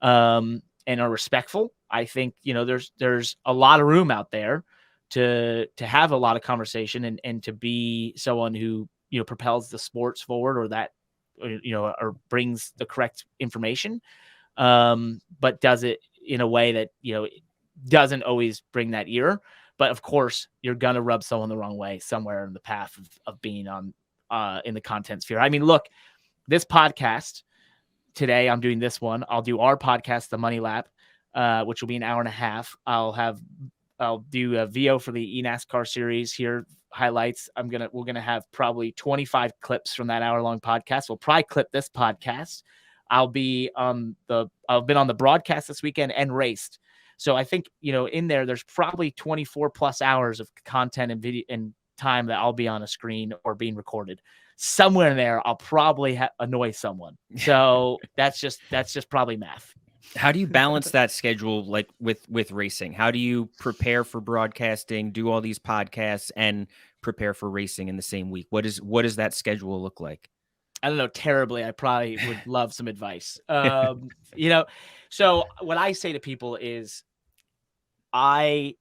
and are respectful, I think, there's a lot of room out there to have a lot of conversation and to be someone who, propels the sports forward or brings the correct information, but does it in a way that, doesn't always bring that ear. But of course, you're going to rub someone the wrong way somewhere in the path of being on in the content sphere. I mean, look, this podcast today, I'm doing this one. I'll do our podcast, The Money Lap, which will be an hour and a half. I'll do a VO for the eNASCAR series here, highlights. We're gonna have probably 25 clips from that hour-long podcast. We'll probably clip this podcast. I've been on the broadcast this weekend and raced. So I think, in there's probably 24 plus hours of content and video and time that I'll be on a screen or being recorded. Somewhere in there, I'll probably annoy someone. So that's just probably math. How do you balance that schedule, like with racing? How do you prepare for broadcasting, do all these podcasts, and prepare for racing in the same week? What does that schedule look like? I don't know, terribly. I probably would love some advice. So what I say to people is, I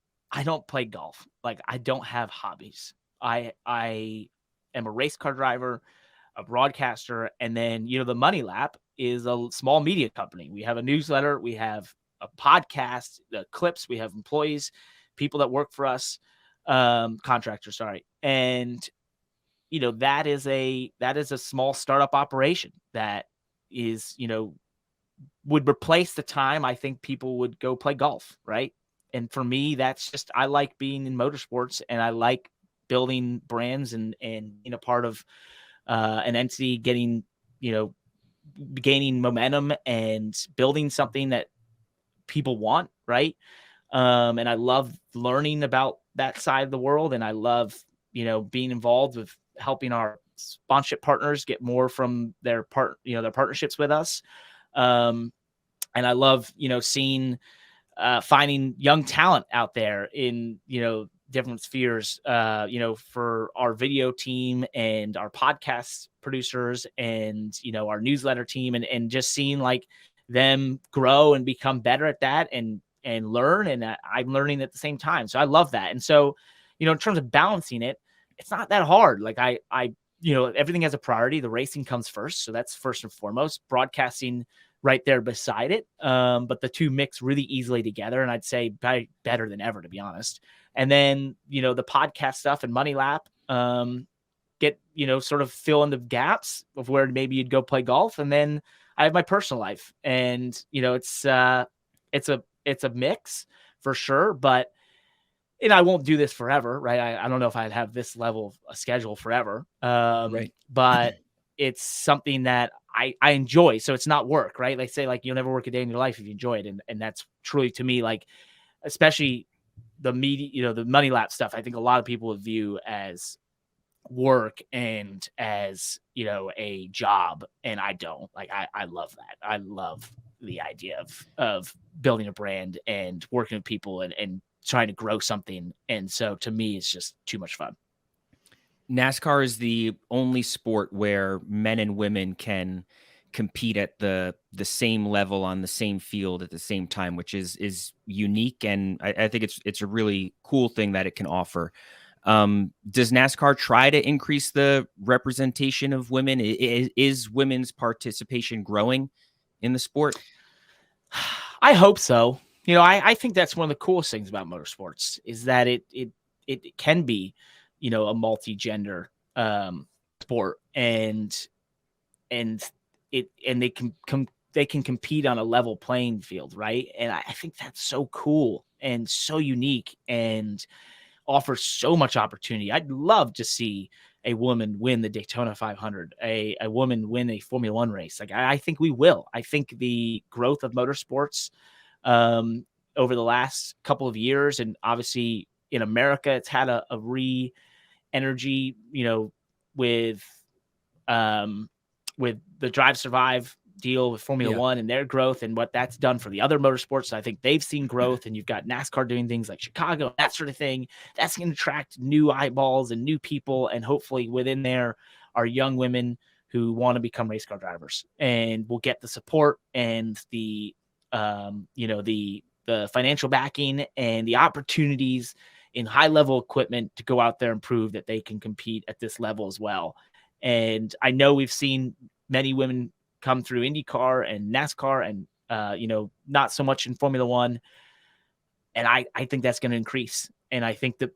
don't play golf. Like, I don't have hobbies. I am a race car driver, a broadcaster, and then, the Money Lap is a small media company. We have a newsletter, we have a podcast, the clips, we have employees, people that work for us, contractors, sorry. And, that is a small startup operation that is, would replace the time I think people would go play golf, right? And for me, that's just, I like being in motorsports, and I like building brands and being a part of an entity getting, gaining momentum and building something that people want, right? And I love learning about that side of the world, and I love, being involved with helping our sponsorship partners get more from their their partnerships with us. And I love, seeing, finding young talent out there in, different spheres, for our video team and our podcast producers and, our newsletter team, and just seeing like them grow and become better at that and learn. And I'm learning at the same time. So I love that. And so, in terms of balancing it, it's not that hard. Like I, everything has a priority. The racing comes first. So that's first and foremost. Broadcasting right there beside it. But the two mix really easily together. And I'd say better than ever, to be honest. And then, the podcast stuff and Money Lap, get, sort of fill in the gaps of where maybe you'd go play golf. And then I have my personal life, and, it's a mix for sure, but, I won't do this forever, right? I don't know if I'd have this level of a schedule forever. Right. But it's something that I enjoy. So it's not work, right? They say like, you'll never work a day in your life if you enjoy it. And that's truly, to me, like, especially the media, the Money Lap stuff, I think a lot of people would view as work and as, a job. And I don't. Like, I love that. I love the idea of building a brand and working with people and trying to grow something. And so to me, it's just too much fun. NASCAR is the only sport where men and women can compete at the same level on the same field at the same time, which is unique, and I think it's a really cool thing that it can offer. Does NASCAR try to increase the representation of women? Is women's participation growing in the sport? I hope so. I think that's one of the coolest things about motorsports is that it can be, a multi-gender sport, and they can compete on a level playing field, right? And I think that's so cool and so unique and offers so much opportunity. I'd love to see a woman win the Daytona 500, a woman win a Formula One race. Like, I think we will. I think the growth of motorsports over the last couple of years, and obviously in America, it's had a re-energy, with the Drive Survive deal with Formula One and their growth and what that's done for the other motorsports. I think they've seen growth, and you've got NASCAR doing things like Chicago, that sort of thing. That's going to attract new eyeballs and new people. And hopefully within there are young women who want to become race car drivers, and will get the support and the financial backing and the opportunities in high level equipment to go out there and prove that they can compete at this level as well. And I know we've seen many women come through IndyCar and NASCAR and, not so much in Formula One. And I think that's going to increase. And I think that,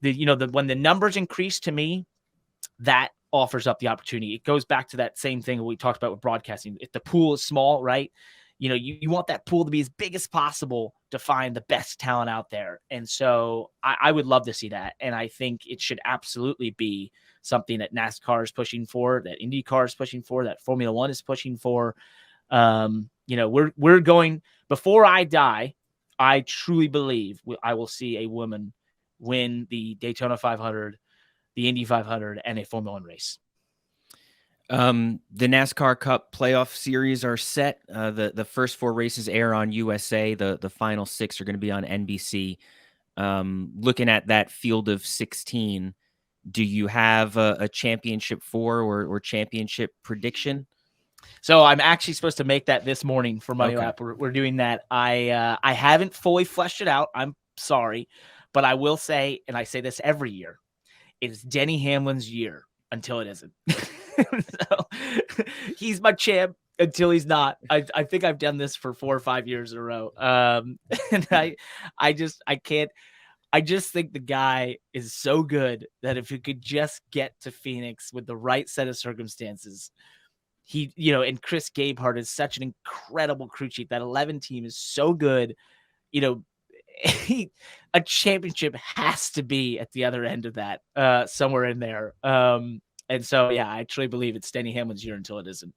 when the numbers increase, to me, that offers up the opportunity. It goes back to that same thing we talked about with broadcasting. If the pool is small, right, you want that pool to be as big as possible to find the best talent out there. And so I would love to see that. And I think it should absolutely be something that NASCAR is pushing for, that IndyCar is pushing for, that Formula One is pushing for. We're going, before I die, I truly believe I will see a woman win the Daytona 500, the Indy 500, and a Formula One race. The NASCAR Cup playoff series are set. The first 4 races air on USA. The final 6 are going to be on NBC. Looking at that field of 16, do you have a championship 4 or championship prediction? So I'm actually supposed to make that this morning for Money Lap. We're doing that. I haven't fully fleshed it out. I'm sorry, but I will say, and I say this every year, it's Denny Hamlin's year until it isn't. So he's my champ until he's not. I think I've done this for 4 or 5 years in a row. And I just think the guy is so good that if he could just get to Phoenix with the right set of circumstances, and Chris Gabehart is such an incredible crew chief. That 11 team is so good. A championship has to be at the other end of that, somewhere in there. And so, yeah, I actually believe it's Denny Hamlin's year until it isn't.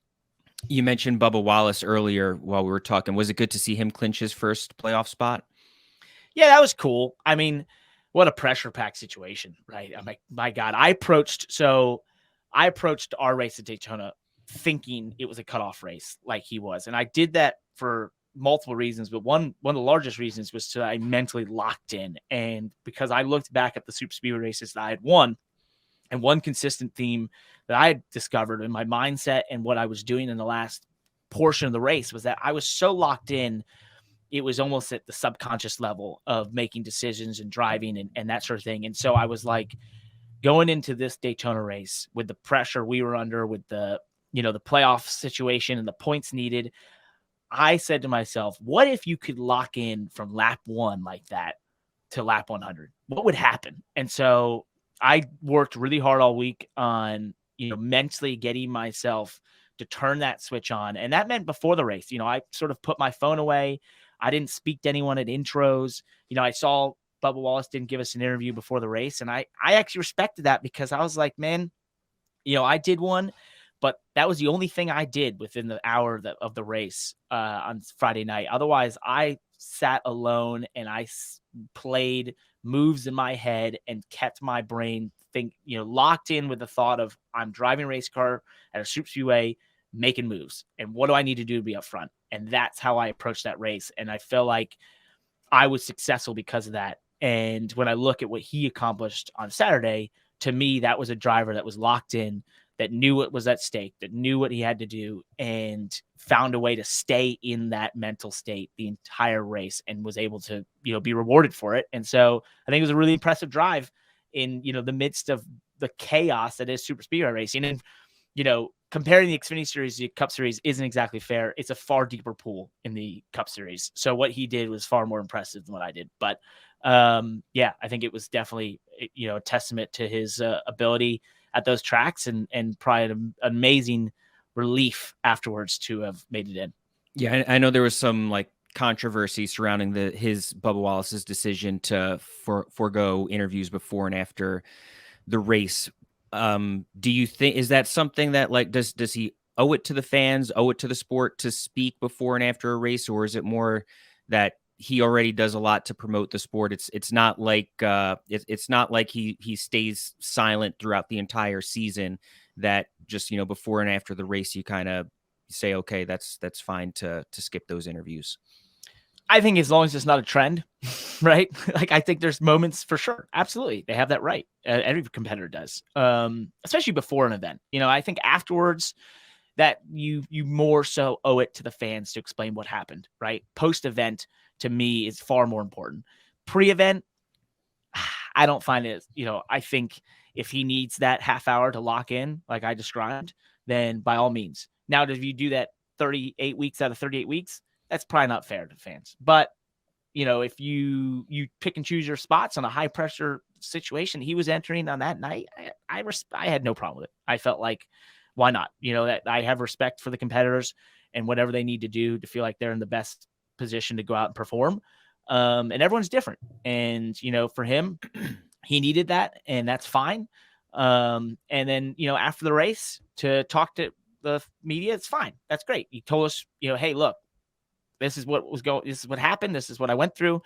You mentioned Bubba Wallace earlier while we were talking. Was it good to see him clinch his first playoff spot? Yeah, that was cool. I mean, what a pressure-packed situation, right? I'm like, my God. I approached our race at Daytona thinking it was a cutoff race like he was. And I did that for multiple reasons, but one of the largest reasons was I mentally locked in. And because I looked back at the super speedway races that I had won, and one consistent theme that I had discovered in my mindset and what I was doing in the last portion of the race was that I was so locked in. It was almost at the subconscious level of making decisions and driving and that sort of thing. And so I was like, going into this Daytona race with the pressure we were under, with the playoff situation and the points needed, I said to myself, what if you could lock in from lap 1 like that to lap 100? What would happen? And so I worked really hard all week on, mentally getting myself to turn that switch on. And that meant before the race, I sort of put my phone away. I didn't speak to anyone at intros. I saw Bubba Wallace didn't give us an interview before the race. And I actually respected that, because I was like, man, I did one, but that was the only thing I did within the hour of the race on Friday night. Otherwise, I sat alone and I played moves in my head and kept my brain locked in with the thought of, I'm driving a race car at a super speedway, making moves. And what do I need to do to be up front? And that's how I approached that race. And I feel like I was successful because of that. And when I look at what he accomplished on Saturday, to me, that was a driver that was locked in, that knew what was at stake, that knew what he had to do, and found a way to stay in that mental state the entire race and was able to, be rewarded for it. And so I think it was a really impressive drive in, the midst of the chaos that is super speedway racing. And, comparing the Xfinity Series to the Cup Series isn't exactly fair. It's a far deeper pool in the Cup Series. So what he did was far more impressive than what I did. But yeah, I think it was definitely, a testament to his ability at those tracks, and probably an amazing relief afterwards to have made it in. Yeah, I know there was some controversy surrounding his Bubba Wallace's decision to forego interviews before and after the race. Do you think, is that something that does he owe it to the fans, owe it to the sport to speak before and after a race, or is it more that he already does a lot to promote the sport? It's not like it's not like he stays silent throughout the entire season, that just before and after the race you kind of say, okay, that's fine to skip those interviews. I think as long as it's not a trend, right? I think there's moments for sure. Absolutely. They have that right. Every competitor does, especially before an event. I think afterwards that you more so owe it to the fans to explain what happened, right? Post-event, to me, is far more important. Pre-event, I don't find it, I think if he needs that half hour to lock in, like I described, then by all means. Now, if you do that 38 weeks out of 38 weeks, that's probably not fair to fans. But, if you pick and choose your spots on a high pressure situation he was entering on that night, I had no problem with it. I felt like, why not? That I have respect for the competitors and whatever they need to do to feel like they're in the best position to go out and perform. And everyone's different. And, for him, he needed that, and that's fine. And then, after the race to talk to the media, it's fine. That's great. He told us, hey, look, this is what was going, this is what happened. This is what I went through.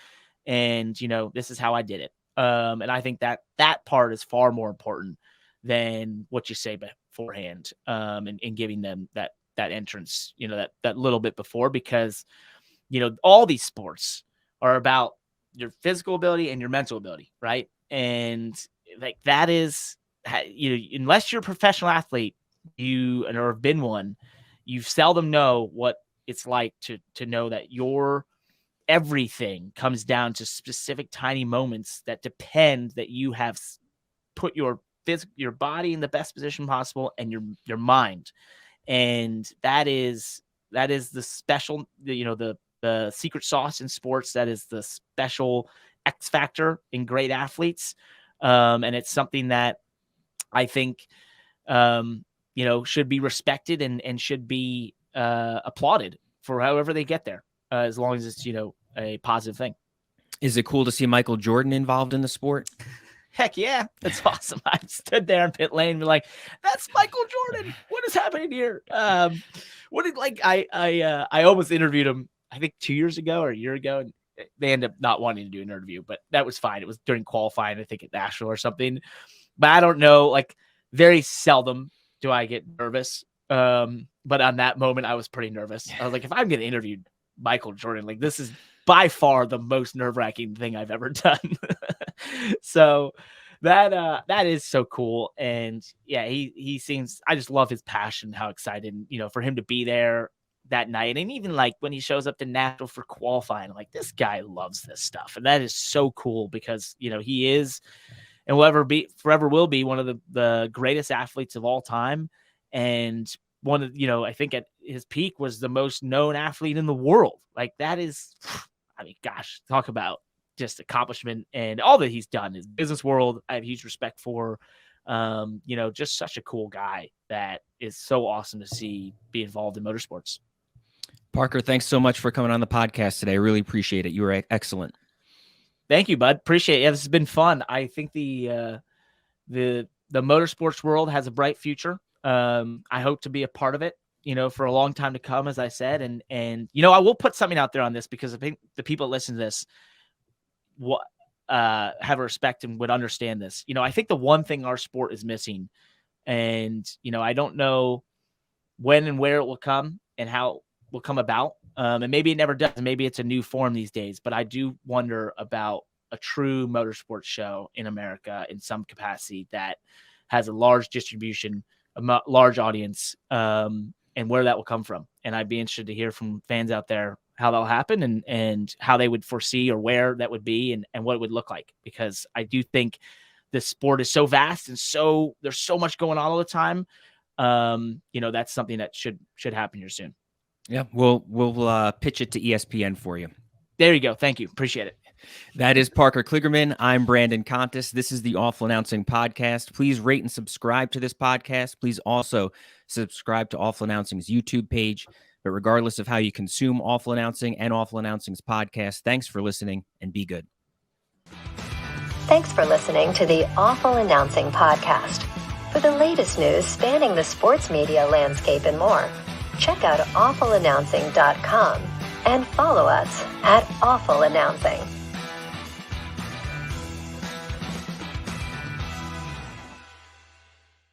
And, this is how I did it. And I think that part is far more important than what you say beforehand, and giving them that entrance, that little bit before, because, all these sports are about your physical ability and your mental ability, right? And that is, unless you're a professional athlete, or have been one, you seldom know what it's like to know that your everything comes down to specific tiny moments that depend that you have put your body in the best position possible, and your mind. And that is the special, the secret sauce in sports. That is the special X factor in great athletes. And it's something that I think, should be respected and should be applauded for however they get there, as long as it's, a positive thing. Is it cool to see Michael Jordan involved in the sport? Heck yeah, that's awesome. I stood there in pit lane and be like, "That's Michael Jordan. What is happening here?" I almost interviewed him, I think 2 years ago or a year ago, and they ended up not wanting to do an interview, but that was fine. It was during qualifying, I think at National or something. But I don't know, like very seldom do I get nervous. But on that moment, I was pretty nervous. I was like, if I'm going to interview Michael Jordan, like this is by far the most nerve-wracking thing I've ever done. So that is so cool. And yeah, he seems, I just love his passion, how excited, for him to be there that night. And even like when he shows up to Nashville for qualifying, like this guy loves this stuff. And that is so cool because, he is and forever will be one of the greatest athletes of all time. And one of, I think at his peak was the most known athlete in the world. Like that is, I mean, gosh, talk about just accomplishment and all that he's done. His business world, I have huge respect for. Just such a cool guy that is so awesome to see be involved in motorsports. Parker, thanks so much for coming on the podcast today. I really appreciate it. You were excellent. Thank you, bud. Appreciate it. Yeah, this has been fun. I think the motorsports world has a bright future. I hope to be a part of it, for a long time to come, as I said. And I will put something out there on this because I think the people that listen to this have a respect and would understand this. I think the one thing our sport is missing, and, I don't know when and where it will come and how it will come about. And maybe it never does. Maybe it's a new form these days, but I do wonder about a true motorsports show in America in some capacity that has a large distribution, a large audience, and where that will come from. And I'd be interested to hear from fans out there how that'll happen and how they would foresee or where that would be and what it would look like. Because I do think the sport is so vast and there's so much going on all the time. That's something that should happen here soon. Yeah, we'll pitch it to ESPN for you. There you go. Thank you. Appreciate it. That is Parker Kligerman. I'm Brandon Contes. This is the Awful Announcing Podcast. Please rate and subscribe to this podcast. Please also subscribe to Awful Announcing's YouTube page. But regardless of how you consume Awful Announcing and Awful Announcing's podcast, thanks for listening and be good. Thanks for listening to the Awful Announcing Podcast. For the latest news spanning the sports media landscape and more, check out awfulannouncing.com and follow us at Awful Announcing.